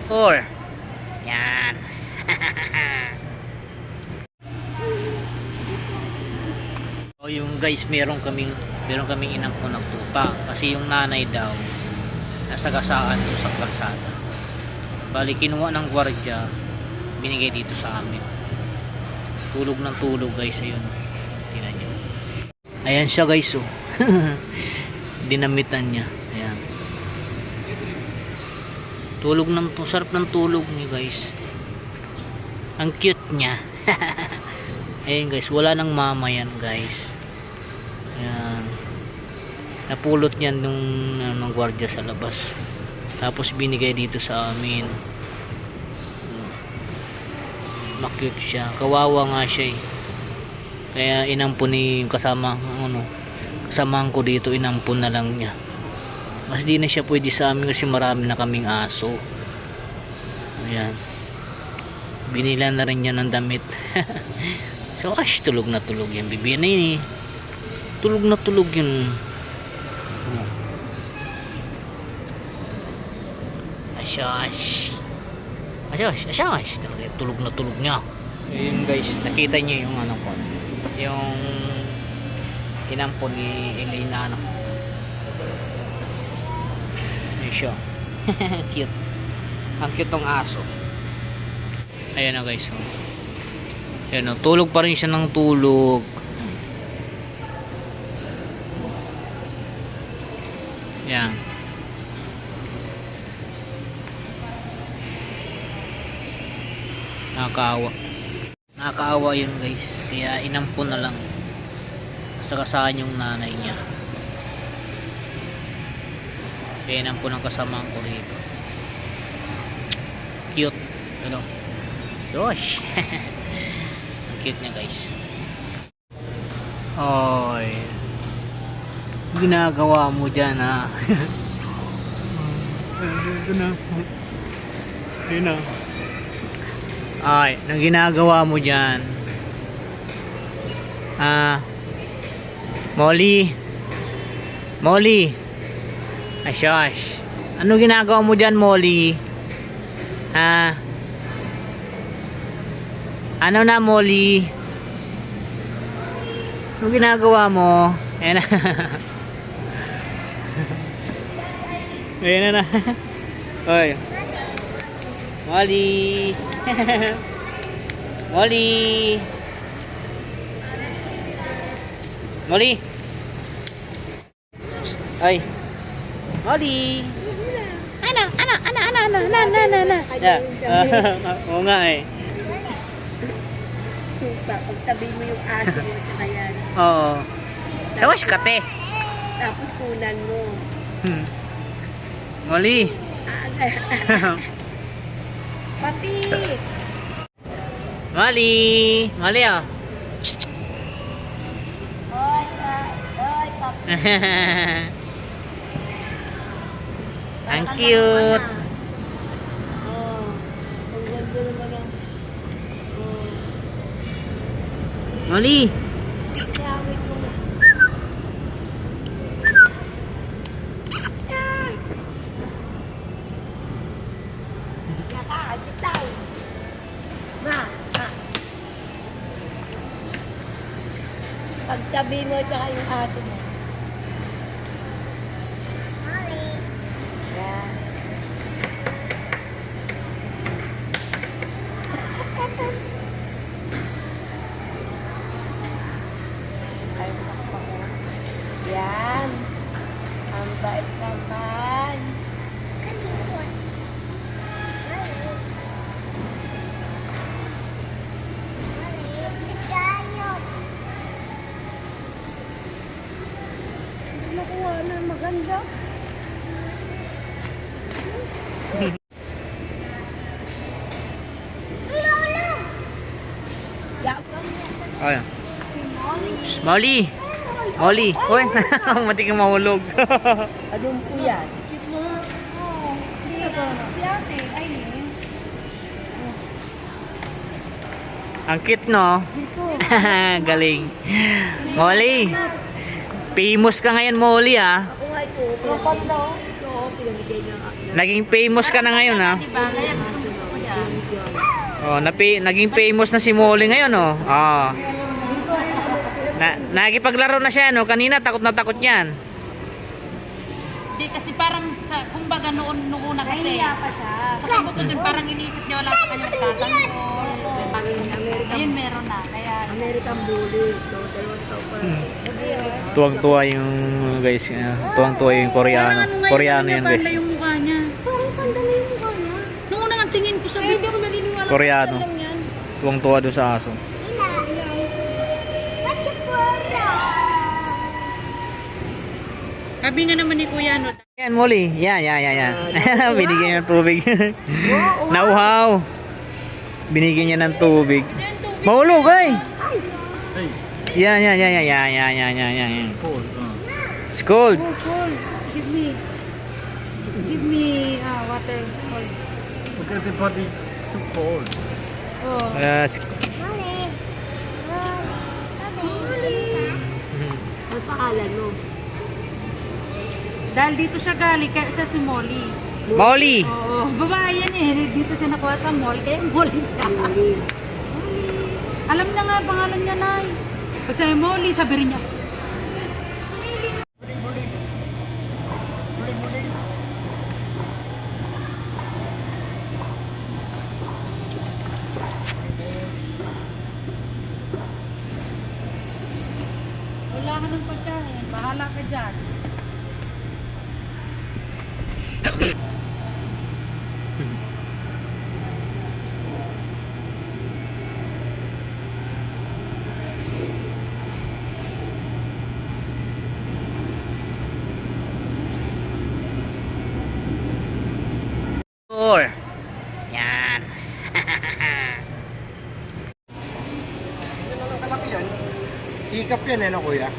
4. Yan. So yung guys, meron kaming inampon ng tupa kasi yung nanay daw nasagasaan doon sa kalsada. Bali kinuha ng gwardiya, binigay dito sa amin. Tulog ng tulog guys, ayun. Tingnan niyo. Ayan siya guys, oh. Dinamitan niya. Ayan. Tulog ng sarap ng tulog niya guys. Ang cute niya. Ayan guys, wala nang mama yan guys. Ayan. Napulot niyan nung gwardiya sa labas. Tapos binigay dito sa amin. Cute siya. Kawawa nga siya eh. Kaya inampun ni kasamahan ko dito, inampun na lang niya. Mas di na siya pwede sa amin kasi marami na kaming aso. Ayan. Binila na rin niya ng damit. So tulog na tulog yan. Bibi na yun eh. Tulog na tulog yun. Asyash. Tulog na tulog niya. Yun guys, nakita niyo yung ko, yung inampon ni Elena, yun siya. Cute. Ang cute ng aso. Ayan na guys, ayan, tulog pa rin siya ng tulog. Yan. Nakakaawa yun guys, kaya inampun na lang sa kasaan yung nanay niya. Kaya inampun ang kasamahan ko rito. Cute, ano? Gosh. Ang cute niya guys. Oy, ginagawa mo dyan ha? Ito na. Ayun na. Ay, nang ginagawa mo dyan? Molly. Asyash. Ano ginagawa mo dyan, Molly? Ano na, Molly? Ano ginagawa mo? Ayan na. Ayan na. Oy. Molly. Molly. Psst, ay. Molly. Ano. Yeah. Oo nga eh. Pagtabi mo yung aso mo sa kayan. Oo. Tapos kape. Tapos kunan mo. Molly. Papi! Molly oh. Oy, papi. Ang cute. Oh, ang ganda naman ang... Molly. Yawit mo na. Pagtabi mo tsaka yung aso mo. Yan. Ay, yan. Ang bait naman. Nakuha na maganda. Ayan. Molly. Uy, mati kang mahulog. Anong po yan? Si ate, Aileen. Ang cute no? Galing. Molly. Famous ka ngayon, Molly ah. Ako nga ito. Kapag daw. Ito, pinamigay niya. Naging famous ka na ngayon, ha? Diba? Kaya gusto ko yan. Oh, naging famous na si Molly ngayon, oh. Ah. Nakikipaglaro na siya, no? Kanina takot na takot 'yan. Hindi kasi parang sa kumbaga noon una kasi. Nahiya pa siya. Sa bukod dun parang iniisip niya wala pa kanyang tatanggol. Ayun meron na. Kaya American Bully. So, 2 taon pa. Tuwang-tuwa yung guys, tuwang-tuwa yung Koreano. parang ano ngayon, Koreano yan, guys. panda yung mukha niya. Parang pandala yung mukha niya. Nung una nga tingin ko sa video. Hindi ako naniniwala. Koreano. Tuwang-tuwa doon sa aso. Sabi nga naman ni Kuya no. Yan, Molly. Yan. Binigyan niya ng tubig. Nauhaw. Binigyan niya ng tubig. Mahulog, ay! Yan. It's cold. Oh, cool. Give me water. Cold. Look at the body too cold. Oh. Ang pangalan mo? Dahil dito siya galing, kaya siya si Molly. Molly! Oo, babae yan eh. Dito siya nakuha sa mall, kaya Molly siya. Alam niya nga pangalan niya, Nay. Pag sabi Molly, sabi rin niya. Wala ka ng pagkain, bahala ka dyan. Or. Yan. Ikap yan eh, no, kuya?